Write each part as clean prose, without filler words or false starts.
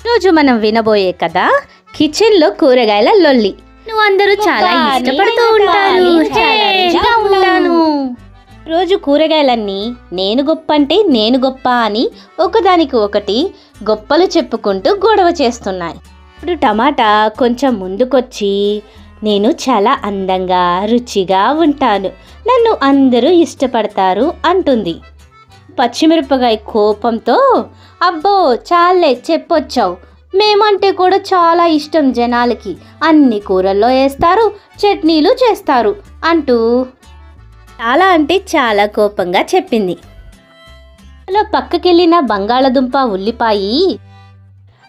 రోజు మనం వినబోయే కదా కిచెన్ లో కూరగాయల లొల్లి. అందరూ చాలా ఇష్టపడుతూ ఉంటాను. రోజు కూరగాయలన్నీ నేను గొప్ప అంటే నేను గొప్ప అని ఒకదానికి ఒకటి గొప్పలు చెప్పుకుంటూ గొడవ చేస్తున్నాయి. ఇప్పుడు టమాటా కొంచెం ముందుకొచ్చి నేను చాలా అందంగా రుచిగా ఉంటాను, నన్ను అందరూ ఇష్టపడతారు అంటుంది. పచ్చిమిరపకాయ కోపంతో అబ్బో చాలే చెప్పొచ్చావు, మేమంటే కూడా చాలా ఇష్టం జనాలకి, అన్ని కూరల్లో వేస్తారు, చట్నీలు చేస్తారు అంటూ చాలా అంటే చాలా కోపంగా చెప్పింది. అలా పక్కకెళ్ళిన బంగాళదుంప ఉల్లిపాయి,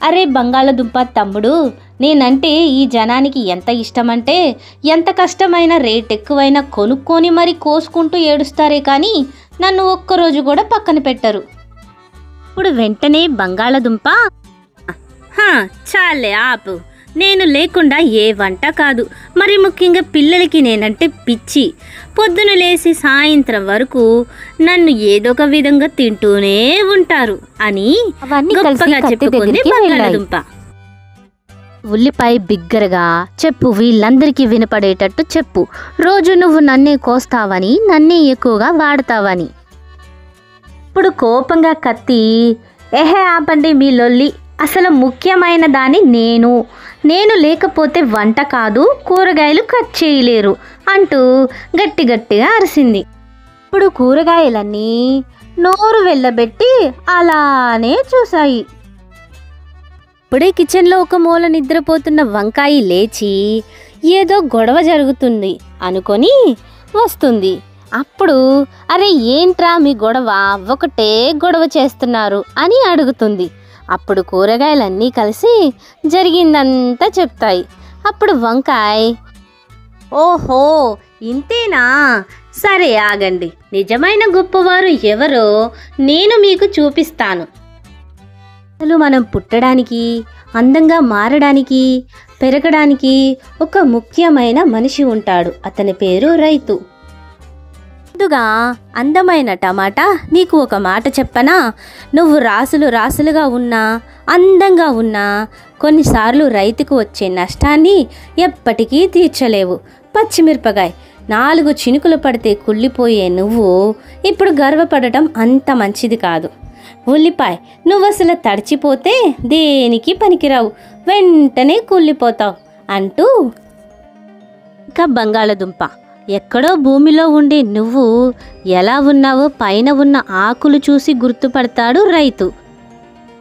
అరే బంగాళదుంప తమ్ముడు, నేనంటే ఈ జనానికి ఎంత ఇష్టమంటే ఎంత కష్టమైన రేట్ ఎక్కువైనా కొనుక్కొని మరి కోసుకుంటూ ఏడుస్తారే కానీ నన్ను ఒక్కరోజు కూడా పక్కన పెట్టరు. ఇప్పుడు వెంటనే బంగాళదుంప, చాలే ఆపు, నేను లేకుండా ఏ వంట కాదు, మరి ముఖ్యంగా పిల్లలకి నేనంటే పిచ్చి, పొద్దున లేచి సాయంత్రం వరకు నన్ను ఏదో ఒక విధంగా తింటూనే ఉంటారు అని గొప్పగా చెప్పుకుంది బంగాళదుంప. ఉల్లిపాయ బిగ్గరగా, చెప్పు, వీళ్ళందరికీ వినపడేటట్టు చెప్పు, రోజు నువ్వు నన్నే కోస్తావని, నన్నే ఎక్కువగా వాడతావని. ఇప్పుడు కోపంగా కత్తి, ఆపండి మీ లొల్లి, అసలు ముఖ్యమైన దాన్ని నేను లేకపోతే వంట కాదు, కూరగాయలు కట్ చేయలేరు అంటూ గట్టి గట్టిగా అరిసింది. ఇప్పుడు కూరగాయలన్నీ నోరు వెళ్ళబెట్టి అలానే చూశాయి. ఇప్పుడే కిచెన్లో ఒక మూల నిద్రపోతున్న వంకాయ లేచి ఏదో గొడవ జరుగుతుంది అనుకొని వస్తుంది. అప్పుడు అరే ఏంట్రా మీ గొడవ, ఒకటే గొడవ చేస్తున్నారు అని అడుగుతుంది. అప్పుడు కూరగాయలన్నీ కలిసి జరిగిందంతా చెప్తాయి. అప్పుడు వంకాయ, ఓహో ఇంతేనా, సరే ఆగండి, నిజమైన గొప్పవారు ఎవరో నేను మీకు చూపిస్తాను. అసలు మనం పుట్టడానికి, అందంగా మారడానికి, పెరగడానికి ఒక ముఖ్యమైన మనిషి ఉంటాడు, అతని పేరు రైతు. ముందుగా అందమైన టమాటా, నీకు ఒక మాట చెప్పనా, నువ్వు రాసులు రాసులుగా ఉన్నా, అందంగా ఉన్నా, కొన్నిసార్లు రైతుకు వచ్చే నష్టాన్ని ఎప్పటికీ తీర్చలేవు. పచ్చిమిరపకాయ 4 చినుకులు పడితే కుళ్ళిపోయే నువ్వు ఇప్పుడు గర్వపడటం అంత మంచిది కాదు. ఉల్లిపాయ, నువ్వు అసలు తడిచిపోతే దేనికి పనికిరావు, వెంటనే కుళ్ళిపోతావు అంటూ, ఇంకా బంగాళదుంప, ఎక్కడో భూమిలో ఉండే నువ్వు ఎలా ఉన్నావో పైన ఉన్న ఆకులు చూసి గుర్తుపడతాడు రైతు.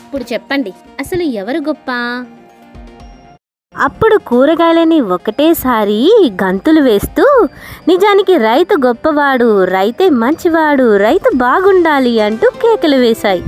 ఇప్పుడు చెప్పండి అసలు ఎవరు గొప్ప? అప్పుడు కూరగాయలని ఒకటేసారి గంతులు వేస్తూ నిజానికి రైతు గొప్పవాడు, రైతే మంచివాడు, రైతు బాగుండాలి అంటూ కేకలు వేశాయి.